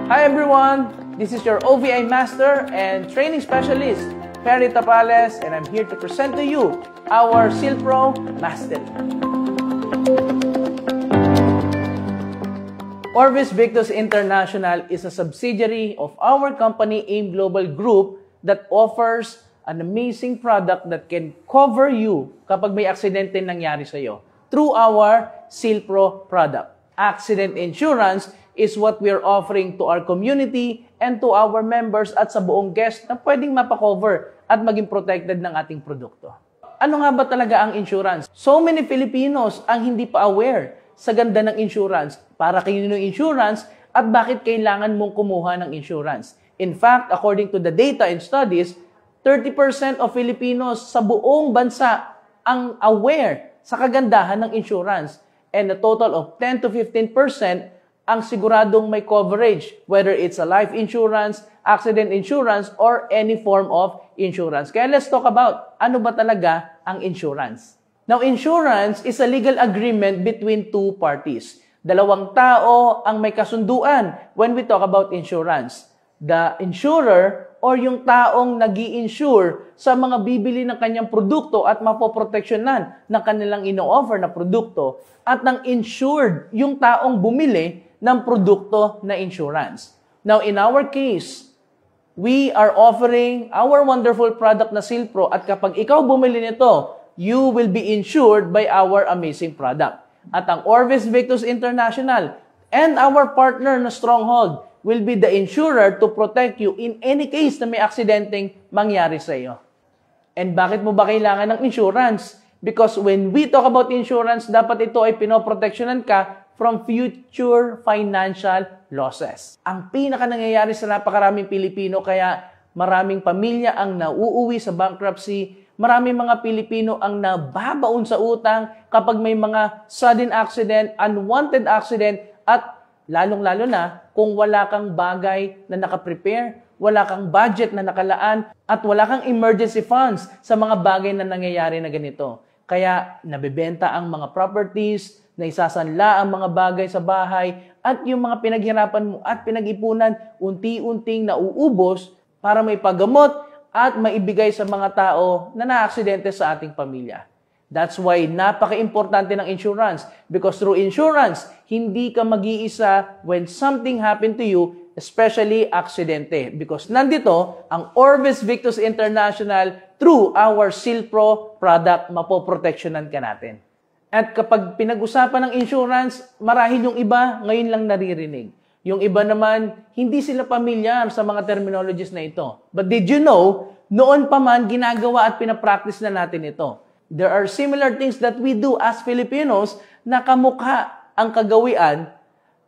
Hi everyone, this is your OVI Master and Training Specialist, Perry Tapales, and I'm here to present to you our SealPro Mastery. Orbis Victus International is a subsidiary of our company AIM Global Group that offers an amazing product that can cover you kapag may aksidente nangyari sa iyo through our SealPro product. Accident insurance is what we are offering to our community and to our members at sa buong guest na pwedeng mapakover at maging protected ng ating produkto. Ano nga ba talaga ang insurance? So many Filipinos ang hindi pa aware sa ganda ng insurance, para kayo ng insurance, at bakit kailangan mong kumuha ng insurance. In fact, according to the data and studies, 30% of Filipinos sa buong bansa ang aware sa kagandahan ng insurance. And a total of 10 to 15% ang siguradong may coverage, whether it's a life insurance, accident insurance, or any form of insurance. Kaya let's talk about ano ba talaga ang insurance. Now, insurance is a legal agreement between two parties. Dalawang tao ang may kasunduan when we talk about insurance. The insurer or yung taong nag-i-insure sa mga bibili ng kanyang produkto at mapoproteksyonan ng kanilang ino-offer na produkto, at ng insured, yung taong bumili ng produkto na insurance. Now, in our case, we are offering our wonderful product na SealPro, at kapag ikaw bumili nito, you will be insured by our amazing product. At ang Orbis Victus International and our partner na Stronghold will be the insurer to protect you in any case na may aksidenteng mangyari sa iyo. And bakit mo ba kailangan ng insurance? Because when we talk about insurance, dapat ito ay pinoproteksyonan ka from future financial losses. Ang pinaka nangyayari sa napakaraming Pilipino, kaya maraming pamilya ang nauuwi sa bankruptcy, maraming mga Pilipino ang nababaon sa utang kapag may mga sudden accident, unwanted accident, at lalong-lalo na kung wala kang bagay na nakaprepare, wala kang budget na nakalaan, at wala kang emergency funds sa mga bagay na nangyayari na ganito. Kaya nabebenta ang mga properties, naisasanla ang mga bagay sa bahay, at yung mga pinaghirapan mo at pinag-ipunan, unti-unting nauubos para may paggamot at maibigay sa mga tao na naaksidente sa ating pamilya. That's why napaka-importante ng insurance, because through insurance, hindi ka mag-iisa when something happened to you, especially aksidente. Because nandito ang Orbis Victus International through our SealPro product, mapoproteksyonan ka natin. At kapag pinag-usapan ng insurance, marahil yung iba ngayon lang naririnig. Yung iba naman, hindi sila pamilyar sa mga terminologies na ito. But did you know, noon pa man, ginagawa at pinapractice na natin ito. There are similar things that we do as Filipinos na kamukha ang kagawian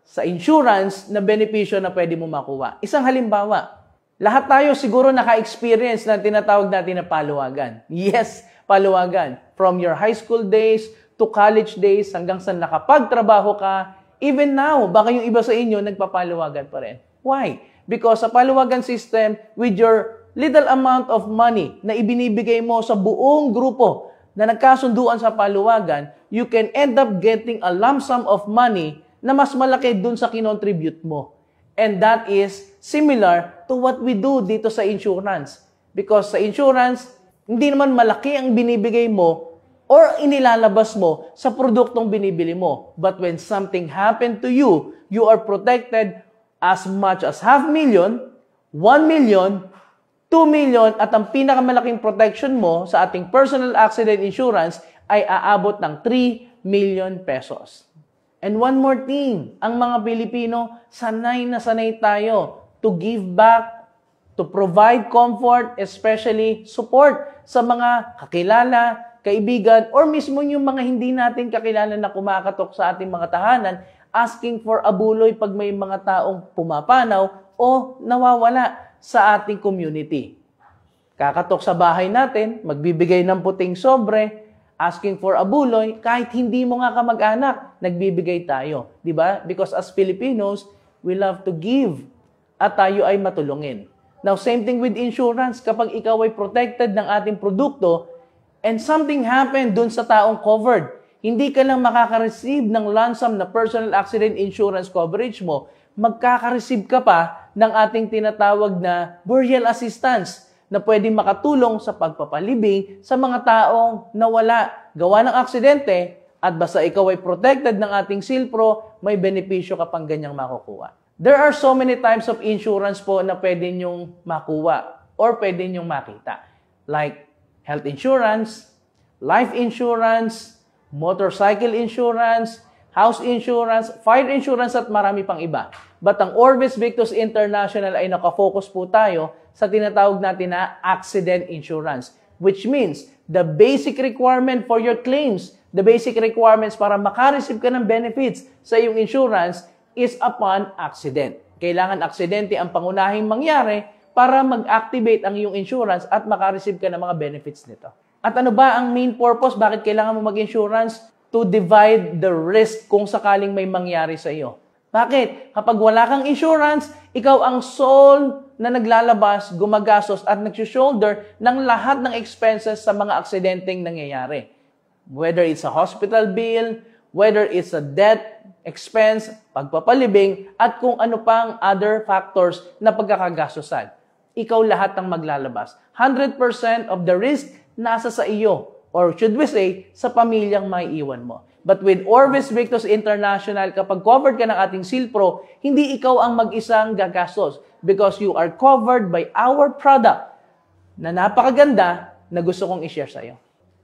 sa insurance na benepisyo na pwede mo makuha. Isang halimbawa, lahat tayo siguro naka-experience ng tinatawag natin na paluwagan. Yes, paluwagan. From your high school days to college days hanggang sa nakapagtrabaho ka, even now, baka yung iba sa inyo nagpapaluwagan pa rin. Why? Because sa paluwagan system, with your little amount of money na ibinibigay mo sa buong grupo na nagkasunduan sa paluwagan, you can end up getting a lump sum of money na mas malaki dun sa kinontribute mo. And that is similar to what we do dito sa insurance. Because sa insurance, hindi naman malaki ang binibigay mo or inilalabas mo sa produktong binibili mo. But when something happened to you, you are protected as much as 500,000, 1,000,000, 2 million, at ang pinakamalaking protection mo sa ating personal accident insurance ay aabot ng 3 million pesos. And one more thing, ang mga Pilipino, sanay na sanay tayo to give back, to provide comfort, especially support sa mga kakilala, kaibigan, or mismo yung mga hindi natin kakilala na kumakatok sa ating mga tahanan, asking for abuloy pag may mga taong pumapanaw o nawawala sa ating community. Kakatok sa bahay natin, magbibigay ng puting sobre, asking for abuloy, kahit hindi mo nga kamag-anak, nagbibigay tayo. Diba? Because as Filipinos, we love to give at tayo ay matulungin. Now, same thing with insurance. Kapag ikaw ay protected ng ating produkto and something happened dun sa taong covered, hindi ka lang makaka-receive ng lump sum na personal accident insurance coverage mo, magkaka-receive ka pa ng ating tinatawag na burial assistance na pwedeng makatulong sa pagpapalibing sa mga taong nawala gawa ng aksidente at basta ikaw ay protected ng ating Silpro, may benepisyo ka pang ganyang makukuha. There are so many types of insurance po na pwede nyong makuha or pwede nyong makita. Like health insurance, life insurance, motorcycle insurance, house insurance, fire insurance at marami pang iba. But ang Orbis Victus International ay nakafocus po tayo sa tinatawag natin na accident insurance, which means the basic requirement for your claims, the basic requirements para makareceive ka ng benefits sa iyong insurance is upon accident. Kailangan aksidente ang pangunahing mangyari para mag-activate ang iyong insurance at makareceive ka ng mga benefits nito. At ano ba ang main purpose? Bakit kailangan mo mag-insurance? To divide the risk kung sakaling may mangyari sa iyo. Bakit? Kapag wala kang insurance, ikaw ang sole na naglalabas, gumagastos at nag-shoulder ng lahat ng expenses sa mga aksidenteng nangyayari. Whether it's a hospital bill, whether it's a death expense, pagpapalibing, at kung ano pang other factors na pagkakagastosan. Ikaw lahat ang maglalabas. 100% of the risk nasa sa iyo. Or should we say, sa pamilyang may iwan mo. But with Orbis Victus International, kapag covered ka ng ating Silpro, hindi ikaw ang mag-isang gagastos because you are covered by our product na napakaganda na gusto kong i-share sa iyo.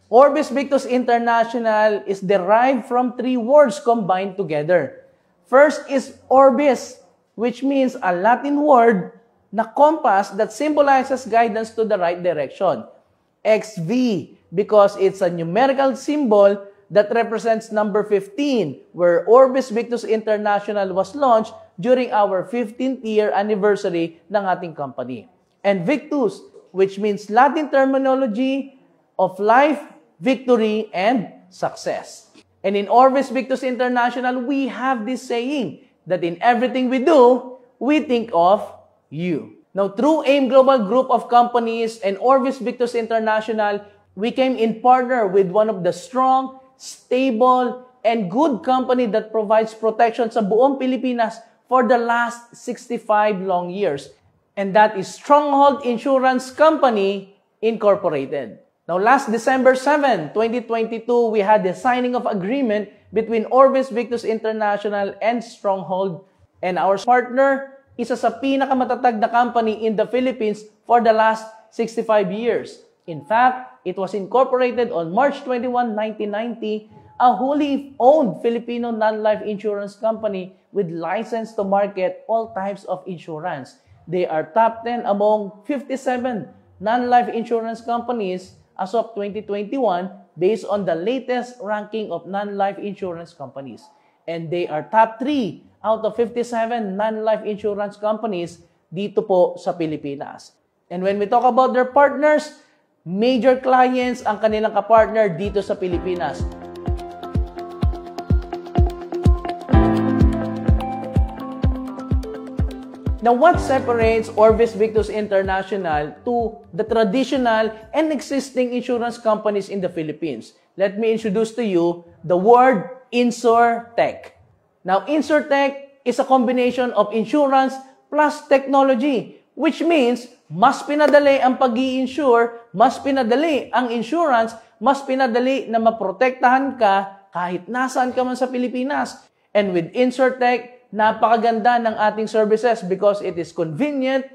Orbis Victus International is derived from 3 words combined together. First is Orbis, which means a Latin word na compass that symbolizes guidance to the right direction. XV, because it's a numerical symbol that represents number 15, where Orbis Victus International was launched during our 15th year anniversary ng ating company. And Victus, which means Latin terminology of life, victory, and success. And in Orbis Victus International, we have this saying that in everything we do, we think of you. Now, through AIM Global Group of Companies and Orbis Victus International, we came in partner with one of the strong, stable, and good company that provides protection sa buong Pilipinas for the last 65 long years. And that is Stronghold Insurance Company Incorporated. Now, last December 7, 2022, we had the signing of agreement between Orbis Victus International and Stronghold. And our partner, isa sa pinakamatatag na company in the Philippines for the last 65 years. In fact, it was incorporated on March 21, 1990, a wholly owned Filipino non-life insurance company with license to market all types of insurance. They are top 10 among 57 non-life insurance companies as of 2021 based on the latest ranking of non-life insurance companies. And they are top 3 out of 57 non-life insurance companies dito po sa Pilipinas. And when we talk about their partners, major clients ang kanilang kapartner dito sa Pilipinas. Now, what separates Orbis Victus International to the traditional and existing insurance companies in the Philippines? Let me introduce to you the word InsurTech. Now, InsurTech is a combination of insurance plus technology, which means mas pinadali ang pag-i-insure, mas pinadali ang insurance, mas pinadali na maprotektahan ka kahit nasaan ka man sa Pilipinas. And with InsurTech, napakaganda ng ating services because it is convenient,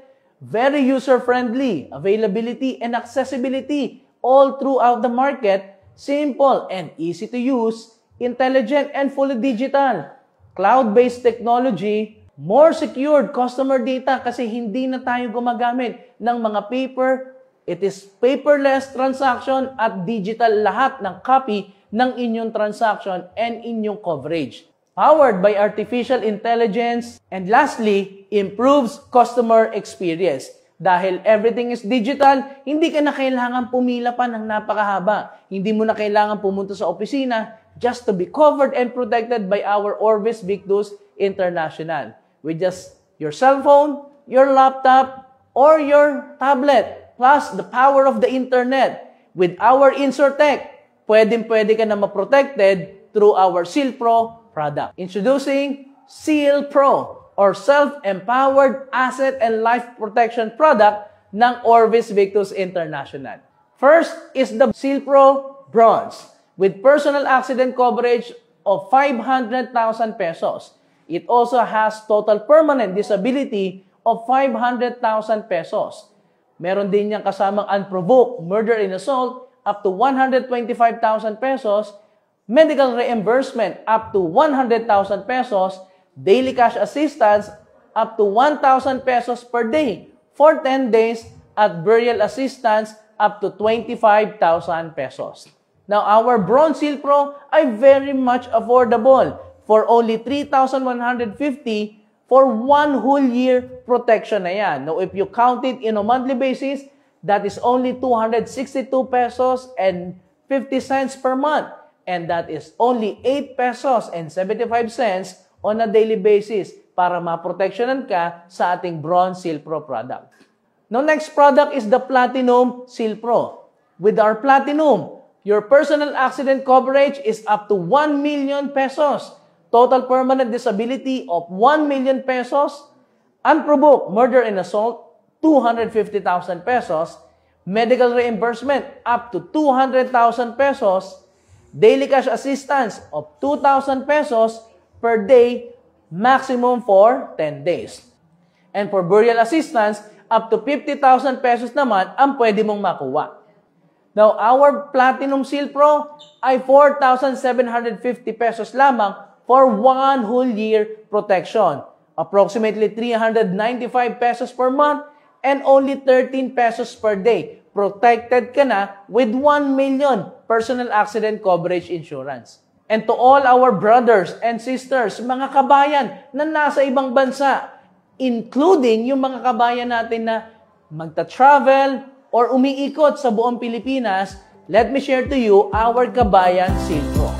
very user-friendly, availability and accessibility all throughout the market, simple and easy to use, intelligent and fully digital, cloud-based technology, more secured customer data kasi hindi na tayo gumagamit ng mga paper. It is paperless transaction at digital lahat ng copy ng inyong transaction and inyong coverage. Powered by artificial intelligence, and lastly, improves customer experience. Dahil everything is digital, hindi ka na kailangan pumila pa ng napakahaba. Hindi mo na kailangan pumunta sa opisina just to be covered and protected by our Orbis Victus International. With just your cell phone, your laptop, or your tablet, plus the power of the internet. With our InsurTech, pwede ka na ma-protected through our Silpro product. Introducing Seal Pro or self-empowered asset and life protection product ng Orbis Victus International. First is the Silpro Bronze with personal accident coverage of 500,000 pesos. It also has total permanent disability of 500,000 pesos. Meron din niyang kasamang unprovoked murder and assault up to 125,000 pesos, medical reimbursement up to 100,000 pesos, daily cash assistance up to 1,000 pesos per day for 10 days, at burial assistance up to 25,000 pesos. Now, our Bronze Silpro ay very much affordable for only 3,150 for 1 whole year protection na yan. Now, if you count it in a monthly basis, that is only 262 pesos and 50 cents per month. And that is only 8 pesos and 75 cents on a daily basis para ma-protectionan ka sa ating Bronze Silpro product. Now, next product is the Platinum Silpro. With our Platinum, your personal accident coverage is up to 1 million pesos. Total permanent disability of 1 million pesos. Unprovoked murder and assault, 250,000 pesos. Medical reimbursement up to 200,000 pesos. Daily cash assistance of 2,000 pesos per day, maximum for 10 days. And for burial assistance, up to 50,000 pesos naman ang pwede mong makuha. Now, our Platinum Silpro ay 4,750 pesos lamang for 1 whole year protection. Approximately 395 pesos per month and only 13 pesos per day. Protected ka na with 1 million personal accident coverage insurance. And to all our brothers and sisters, mga kabayan na nasa ibang bansa, including yung mga kabayan natin na magta-travel or umiikot sa buong Pilipinas, let me share to you our Kabayan Silpro.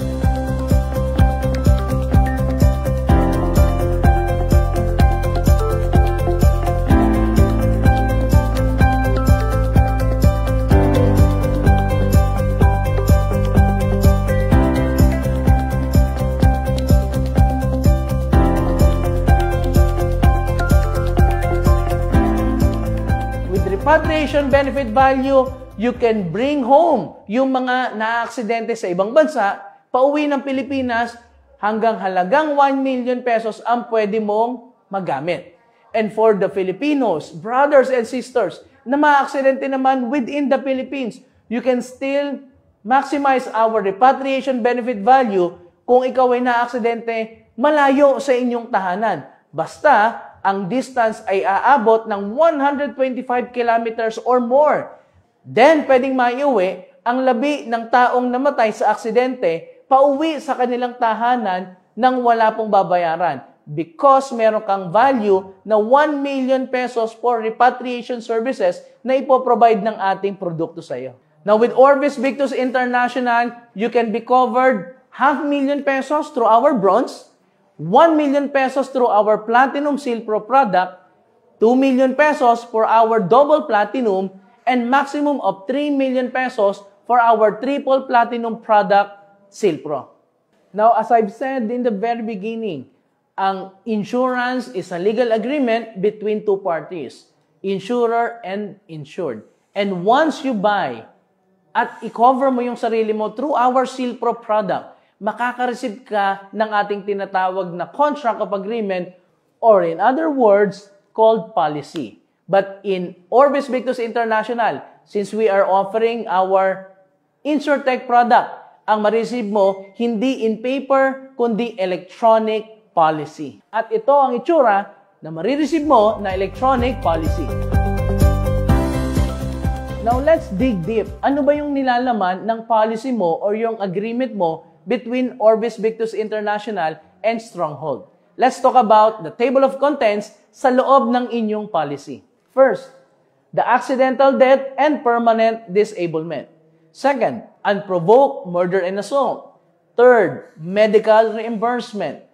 Repatriation benefit value, you can bring home yung mga na-aksidente sa ibang bansa, pauwi ng Pilipinas, hanggang halagang 1 million pesos ang pwede mong magamit. And for the Filipinos, brothers and sisters, na ma-aksidente naman within the Philippines, you can still maximize our repatriation benefit value kung ikaw ay na-aksidente malayo sa inyong tahanan. Basta, ang distance ay aabot ng 125 kilometers or more. Then, pwedeng maiuwi ang labi ng taong namatay sa aksidente pauwi sa kanilang tahanan nang wala pong babayaran because meron kang value na 1 million pesos for repatriation services na ipoprovide ng ating produkto sa iyo. Now, with Orbis Victus International, you can be covered 500,000 pesos through our Bronze, 1 million pesos through our Platinum Silpro product, 2 million pesos for our Double Platinum, and maximum of 3 million pesos for our Triple Platinum product, Silpro. Now, as I've said in the very beginning, ang insurance is a legal agreement between two parties, insurer and insured. And once you buy at i-cover mo yung sarili mo through our Silpro product, makaka-receive ka ng ating tinatawag na contract of agreement or in other words, called policy. But in Orbis Victus International, since we are offering our InsurTech product, ang ma-receive mo hindi in paper, kundi electronic policy. At ito ang itsura na ma-receive mo na electronic policy. Now, let's dig deep. Ano ba yung nilalaman ng policy mo or yung agreement mo between Orbis Victus International and Stronghold? Let's talk about the table of contents sa loob ng inyong policy. First, the accidental death and permanent disablement. Second, unprovoked murder and assault. Third, medical reimbursement.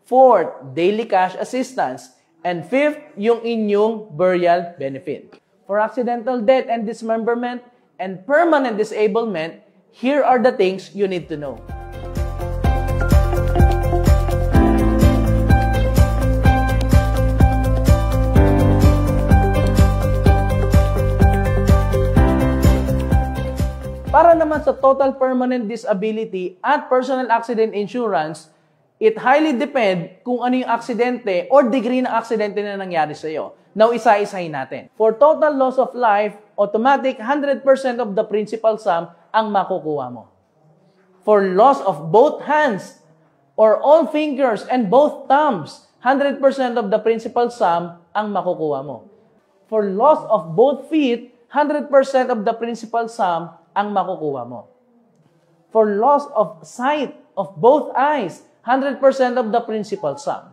Fourth, daily cash assistance. And fifth, yung inyong burial benefit. For accidental death and dismemberment and permanent disablement, here are the things you need to know. naman sa total permanent disability at personal accident insurance, it highly depend kung ano yung aksidente or degree ng aksidente na nangyari sa iyo. Now, isa-isahin natin. For total loss of life, automatic 100% of the principal sum ang makukuha mo. For loss of both hands or all fingers and both thumbs, 100% of the principal sum ang makukuha mo. For loss of both feet, 100% of the principal sum ang makukuha mo. For loss of sight of both eyes, 100% of the principal sum.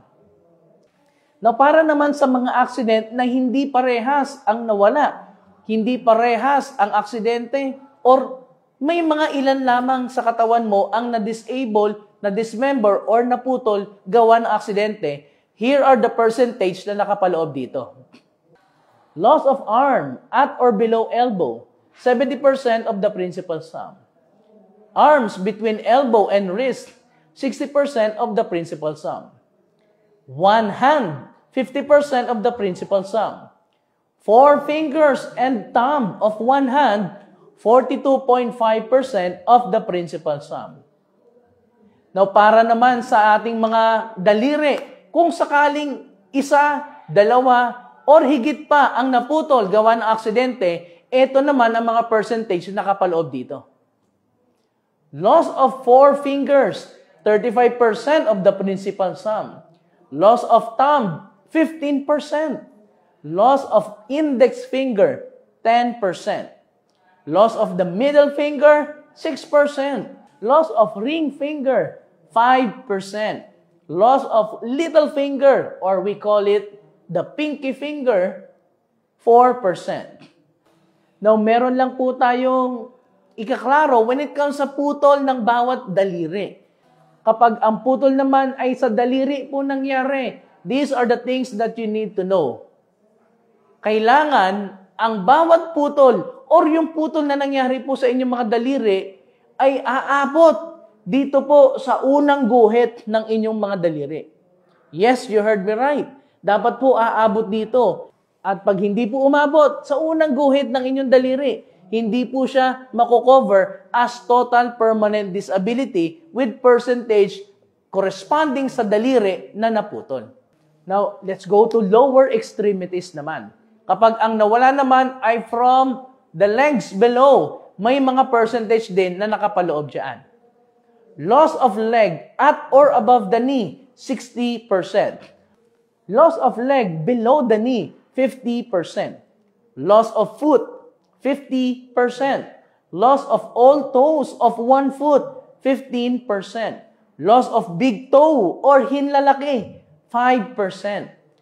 Now, para naman sa mga accident na hindi parehas ang nawala, hindi parehas ang aksidente, or may mga ilan lamang sa katawan mo ang na-disable, na-dismember, or naputol gawa ng aksidente, here are the percentage na nakapaloob dito. Loss of arm at or below elbow, 70% of the principal sum. Arms between elbow and wrist, 60% of the principal sum. One hand, 50% of the principal sum. Four fingers and thumb of one hand, 42.5% of the principal sum. Now, para naman sa ating mga daliri, kung sakaling isa, dalawa, or higit pa ang naputol gawa ng aksidente, ito naman ang mga percentage na nakapaloob dito. Loss of four fingers, 35% of the principal sum. Loss of thumb, 15%. Loss of index finger, 10%. Loss of the middle finger, 6%. Loss of ring finger, 5%. Loss of little finger, or we call it the pinky finger, 4%. Now, meron lang po tayong ikaklaro when it comes sa putol ng bawat daliri. Kapag ang putol naman ay sa daliri po nangyari, these are the things that you need to know. Kailangan ang bawat putol or yung putol na nangyari po sa inyong mga daliri ay aabot dito po sa unang guhit ng inyong mga daliri. Yes, you heard me right. Dapat po aabot dito. At pag hindi po umabot sa unang guhit ng inyong daliri, hindi po siya mako-cover as total permanent disability with percentage corresponding sa daliri na naputol. Now, let's go to lower extremities naman. Kapag ang nawala naman ay from the legs below, may mga percentage din na nakapaloob dyan. Loss of leg at or above the knee, 60%. Loss of leg below the knee, 50%. Loss of foot, 50%. Loss of all toes of one foot, 15%. Loss of big toe or hinlalaki, 5%.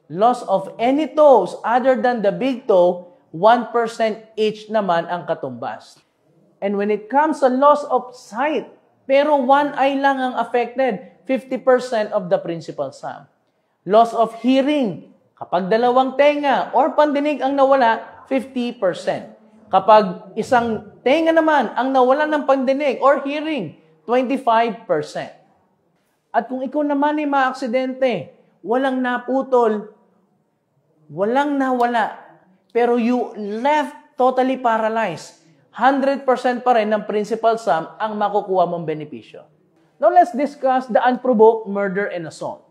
Loss of any toes other than the big toe, 1% each naman ang katumbas. And when it comes sa loss of sight, pero one eye lang ang affected, 50% of the principal sum. Loss of hearing, kapag dalawang tenga or pandinig ang nawala, 50%. Kapag isang tenga naman ang nawala ng pandinig or hearing, 25%. At kung ikaw naman ay maaksidente, walang naputol, walang nawala, pero you left totally paralyzed, 100% pa rin ng principal sum ang makukuha mong benepisyo. Now let's discuss the unprovoked murder and assault.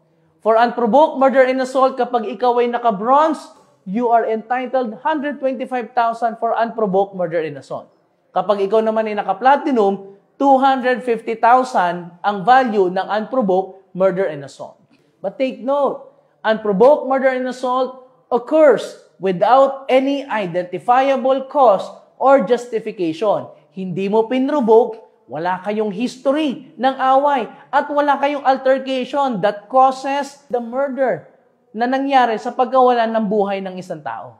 For unprovoked murder and assault, kapag ikaw ay naka-bronze, you are entitled 125,000 for unprovoked murder and assault. Kapag ikaw naman ay naka-platinum, 250,000 ang value ng unprovoked murder and assault. But take note, unprovoked murder and assault occurs without any identifiable cause or justification. Hindi mo pinrovoke, wala kayong history ng away, at wala kayong altercation that causes the murder na nangyari sa pagkawalan ng buhay ng isang tao.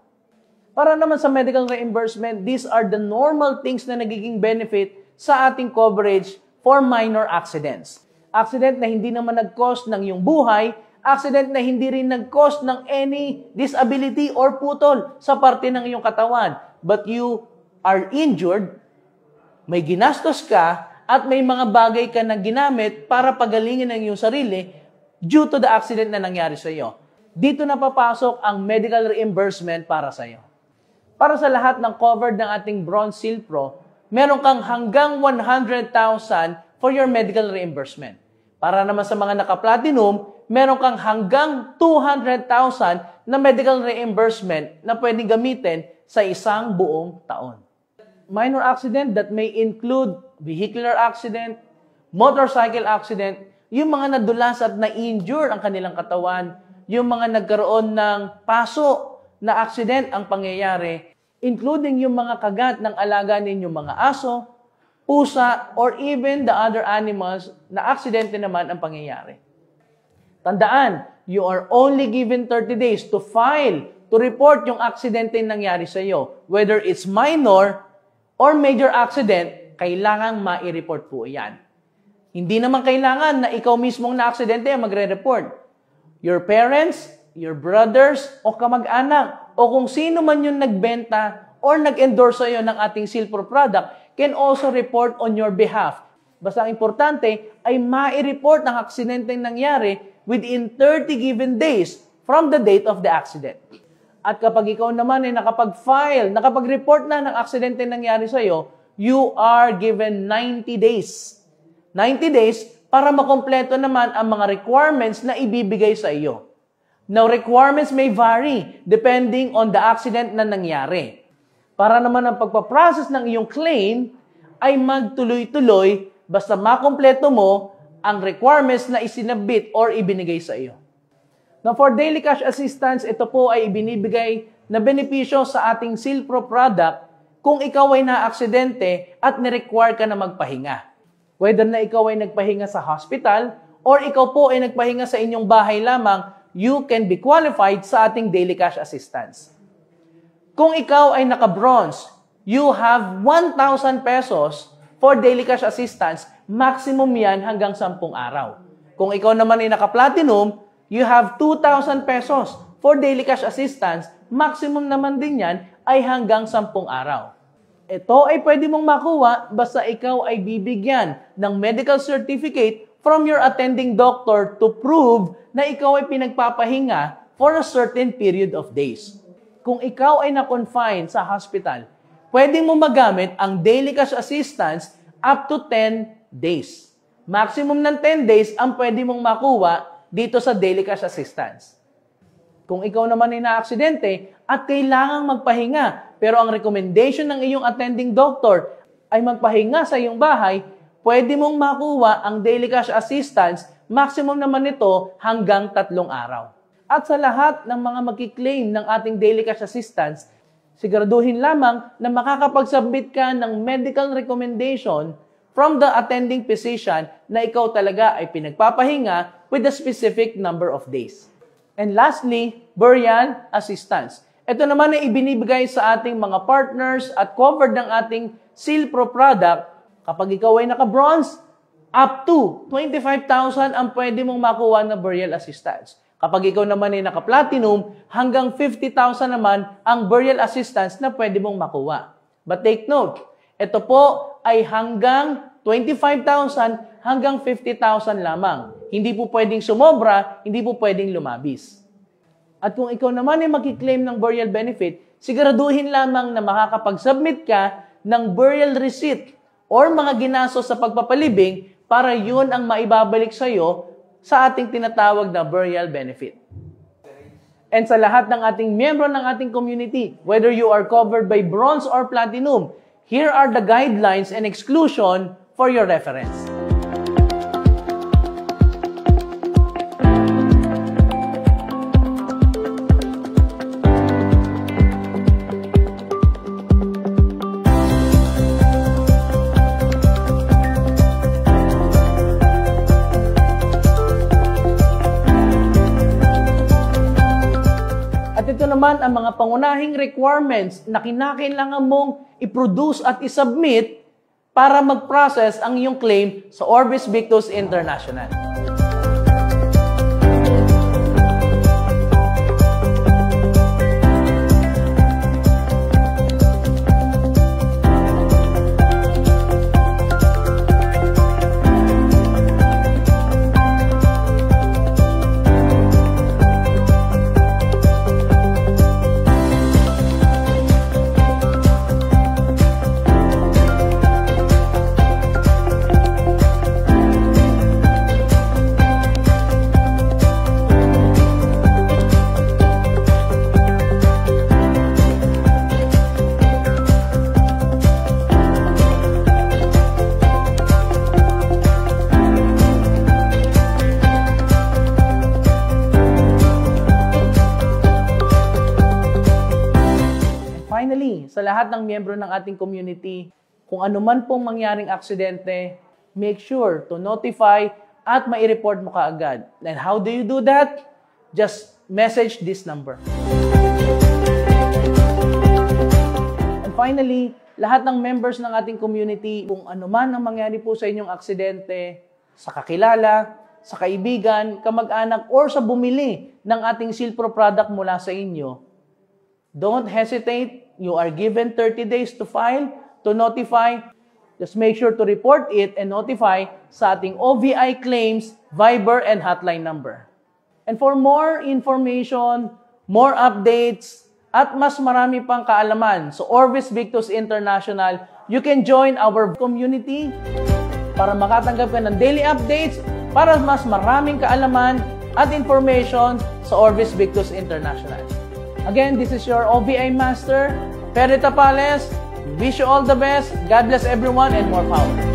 Para naman sa medical reimbursement, these are the normal things na nagiging benefit sa ating coverage for minor accidents. Accident na hindi naman nag-cause ng iyong buhay, accident na hindi rin nag-cause ng any disability or putol sa parte ng iyong katawan, but you are injured, may ginastos ka, at may mga bagay ka na ginamit para pagalingin ang iyong sarili due to the accident na nangyari sa iyo. Dito na papasok ang medical reimbursement para sa iyo. Para sa lahat ng covered ng ating Bronze Seal Pro, meron kang hanggang 100,000 for your medical reimbursement. Para naman sa mga naka-platinum, meron kang hanggang 200,000 na medical reimbursement na pwedeng gamitin sa isang buong taon. Minor accident that may include vehicular accident, motorcycle accident, yung mga nadulas at na-injure ang kanilang katawan, yung mga nagkaroon ng paso na accident ang pangyayari, including yung mga kagat ng alaga ninyong mga aso, pusa, or even the other animals na aksidente naman ang pangyayari. Tandaan, you are only given 30 days to file, to report yung aksidente nangyari sa iyo. Whether it's minor or major accident, kailangang mai-report po yan. Hindi naman kailangan na ikaw mismong na-aksidente ang magre-report. Your parents, your brothers, o kamag-anak, o kung sino man yung nagbenta or nag-endorse sa iyo ng ating Silpro product, can also report on your behalf. Basta ang importante ay mai-report ng aksidenteng nangyari within 30 given days from the date of the accident. At kapag ikaw naman ay nakapag-file, nakapag-report na ng aksidenteng nangyari sa iyo, you are given 90 days. 90 days para makompleto naman ang mga requirements na ibibigay sa iyo. Now, requirements may vary depending on the accident na nangyari. Para naman ang pagpaprocess ng iyong claim ay magtuloy-tuloy basta makompleto mo ang requirements na isinabit or ibinigay sa iyo. Now, for daily cash assistance, ito po ay ibinibigay na benepisyo sa ating Silpro product kung ikaw ay na-aksidente at ni-require ka na magpahinga. Whether na ikaw ay nagpahinga sa hospital or ikaw po ay nagpahinga sa inyong bahay lamang, you can be qualified sa ating daily cash assistance. Kung ikaw ay naka-bronze, you have 1,000 pesos for daily cash assistance. Maximum yan hanggang 10 araw. Kung ikaw naman ay naka-platinum, you have 2,000 pesos for daily cash assistance. Maximum naman din yan ay hanggang 10 araw. Ito ay pwede mong makuha basta ikaw ay bibigyan ng medical certificate from your attending doctor to prove na ikaw ay pinagpapahinga for a certain period of days. Kung ikaw ay na-confine sa hospital, pwede mo magamit ang daily cash assistance up to 10 days. Maximum ng 10 days ang pwede mong makuha dito sa daily cash assistance. Kung ikaw naman ay na-aksidente at kailangang magpahinga, pero ang recommendation ng iyong attending doctor ay magpahinga sa iyong bahay, pwede mong makuha ang daily cash assistance, maximum naman nito hanggang 3 araw. At sa lahat ng mga magkiklaim ng ating daily cash assistance, siguraduhin lamang na makakapag-submit ka ng medical recommendation from the attending physician na ikaw talaga ay pinagpapahinga with a specific number of days. And lastly, burial assistance. Ito naman ay ibinibigay sa ating mga partners at covered ng ating Silpro product. Kapag ikaw ay naka-bronze, up to 25,000 ang pwede mong makuha na burial assistance. Kapag ikaw naman ay naka-platinum, hanggang 50,000 naman ang burial assistance na pwede mong makuha. But take note, ito po ay hanggang 25,000 hanggang 50,000 lamang. Hindi po pwedeng sumobra, hindi po pwedeng lumabis. At kung ikaw naman ay makiklaim ng burial benefit, siguraduhin lamang na makakapag-submit ka ng burial receipt or mga ginastos sa pagpapalibing para yun ang maibabalik sa iyo sa ating tinatawag na burial benefit. And sa lahat ng ating miyembro ng ating community, whether you are covered by bronze or platinum, here are the guidelines and exclusion for your reference. At ito naman ang mga pangunahing requirements na kinakailangan mong i-produce at i-submit para mag-process ang iyong claim sa Orbis Victus International. finally, sa lahat ng miyembro ng ating community, kung ano man pong mangyaring aksidente, make sure to notify at mai-report mo kaagad. And how do you do that? Just message this number. And finally, lahat ng members ng ating community, kung ano man ang mangyari po sa inyong aksidente, sa kakilala, sa kaibigan, kamag-anak, or sa bumili ng ating Silpro product mula sa inyo, don't hesitate. You are given 30 days to file, to notify. Just make sure to report it and notify sa ating OVI claims, Viber, and hotline number. And for more information, more updates, at mas marami pang kaalaman sa Orbis Victus International, you can join our community para makatanggap ka ng daily updates para mas maraming kaalaman at information sa Orbis Victus International. Again, this is your OVI Master, Perry Tapales. Wish you all the best. God bless everyone and more power.